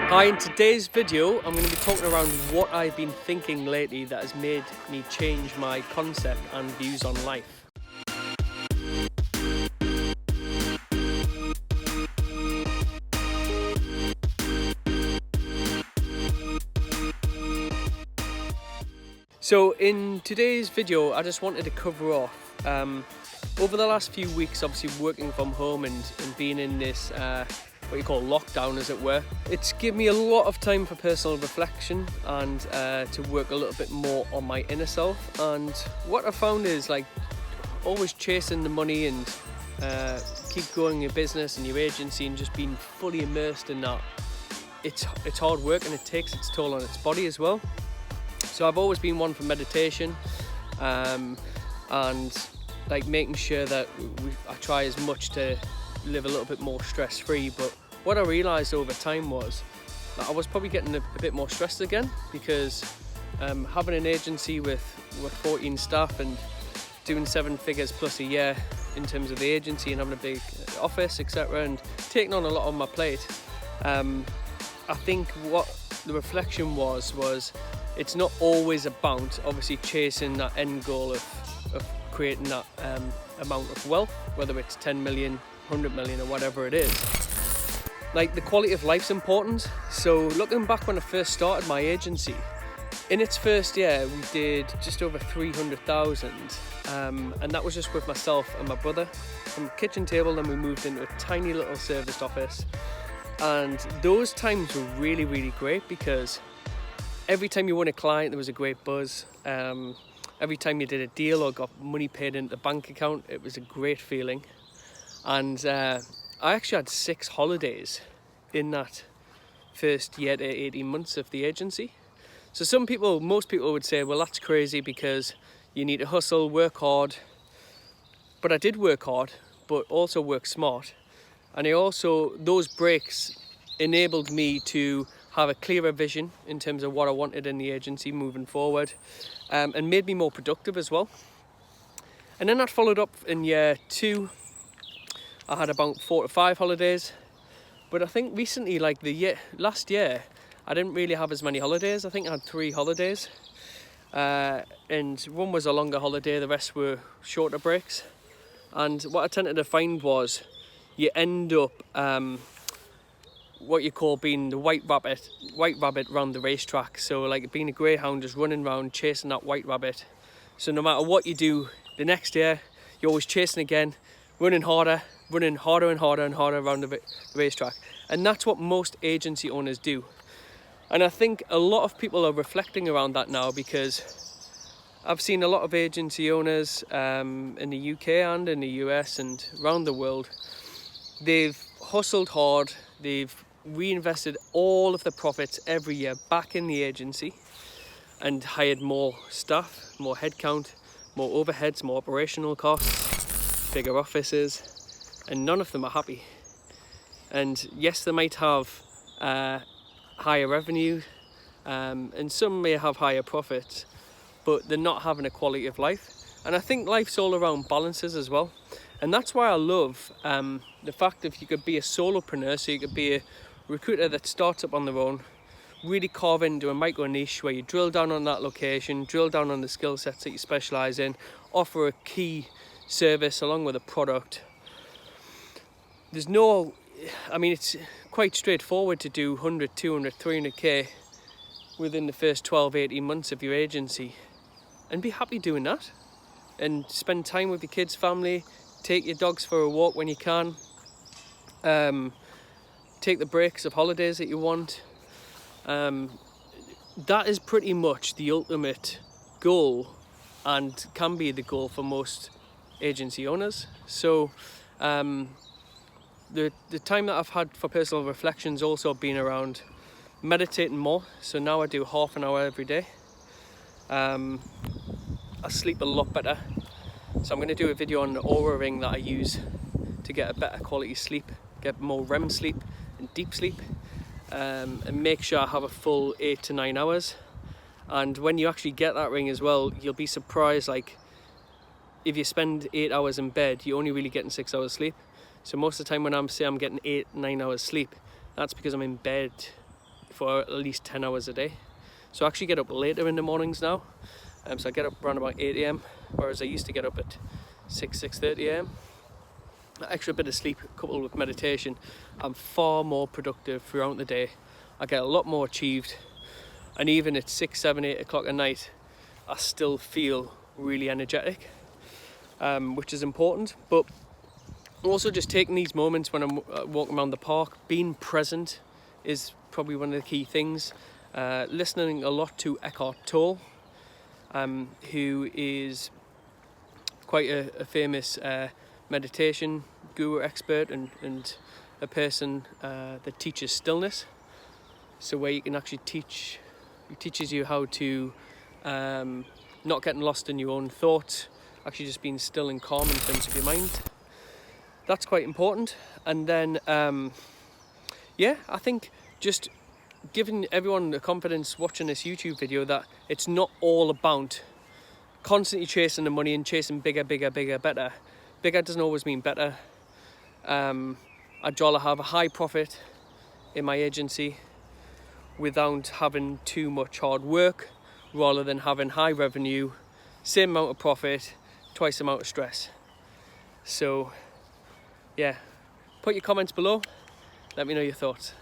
Hi, in today's video I'm going to be talking around what I've been thinking lately that has made me change my concept and views on life. So in today's video I just wanted to cover off over the last few weeks, obviously working from home and being in this what you call lockdown, as it were. It's given me a lot of time for personal reflection and to work a little bit more on my inner self. And what I found is, like, always chasing the money and keep growing your business and your agency and just being fully immersed in that, it's hard work and it takes its toll on its body as well. So I've always been one for meditation and like making sure that I try as much to live a little bit more stress-free. But what I realized over time was that I was probably getting a bit more stressed again, because having an agency with 14 staff and doing 7 figures plus a year in terms of the agency and having a big office, etc., and taking on a lot on my plate, I think what the reflection was it's not always about obviously chasing that end goal of creating that amount of wealth, whether it's 10 million, 100 million or whatever it is. Like, the quality of life's important. So looking back when I first started my agency, in its first year we did just over 300,000 and that was just with myself and my brother from a kitchen table. Then we moved into a tiny little serviced office, and those times were really, really great because every time you won a client there was a great buzz. Every time you did a deal or got money paid into the bank account, it was a great feeling. And I actually had 6 holidays in that first year to 18 months of the agency. So most people would say, well, that's crazy because you need to hustle, work hard. But I did work hard, but also work smart. And those breaks enabled me to have a clearer vision in terms of what I wanted in the agency moving forward, and made me more productive as well. And then that followed up in year 2. I had about 4 to 5 holidays, but I think recently, like last year, I didn't really have as many holidays. I think I had 3 holidays, and one was a longer holiday, the rest were shorter breaks. And what I tended to find was you end up what you call being the white rabbit around the racetrack. So like being a greyhound, just running around chasing that white rabbit. So no matter what you do the next year, you're always chasing again, running harder and harder around the racetrack. And that's what most agency owners do. And I think a lot of people are reflecting around that now, because I've seen a lot of agency owners in the UK and in the US and around the world. They've hustled hard, they've reinvested all of the profits every year back in the agency and hired more staff, more headcount, more overheads, more operational costs, bigger offices, and none of them are happy. And yes, they might have higher revenue and some may have higher profits, but they're not having a quality of life. And I think life's all around balances as well. And that's why I love the fact that you could be a solopreneur, so you could be a recruiter that starts up on their own, really carve into a micro niche where you drill down on that location, drill down on the skill sets that you specialize in, offer a key service along with a product. It's quite straightforward to do 100, 200, 300k within the first 12, 18 months of your agency and be happy doing that, and spend time with your kids, family, take your dogs for a walk when you can, take the breaks of holidays that you want. That is pretty much the ultimate goal, and can be the goal for most agency owners. So the time that I've had for personal reflections also been around meditating more. So now I do half an hour every day. I sleep a lot better. So I'm going to do a video on the Aura ring that I use to get a better quality sleep, get more REM sleep and deep sleep, and make sure I have a full 8 to 9 hours. And when you actually get that ring as well, you'll be surprised, like if you spend 8 hours in bed, you're only really getting 6 hours sleep. So most of the time when I'm getting 8, 9 hours sleep, that's because I'm in bed for at least 10 hours a day. So I actually get up later in the mornings now. So I get up around about 8 a.m, whereas I used to get up at 6:30 a.m. That extra bit of sleep coupled with meditation, I'm far more productive throughout the day. I get a lot more achieved, and even at 6, 7, 8 o'clock at night, I still feel really energetic, which is important. But also just taking these moments when I'm walking around the park, being present is probably one of the key things. Listening a lot to Eckhart Tolle, who is quite a famous meditation guru expert and a person that teaches stillness. So where you can actually he teaches you how to not getting lost in your own thoughts, actually just being still and calm in terms of your mind. That's quite important. And then I think just giving everyone the confidence watching this YouTube video that it's not all about constantly chasing the money and chasing bigger, better. Bigger doesn't always mean better. I'd rather have a high profit in my agency without having too much hard work, rather than having high revenue, same amount of profit, twice the amount of stress. So yeah, put your comments below, let me know your thoughts.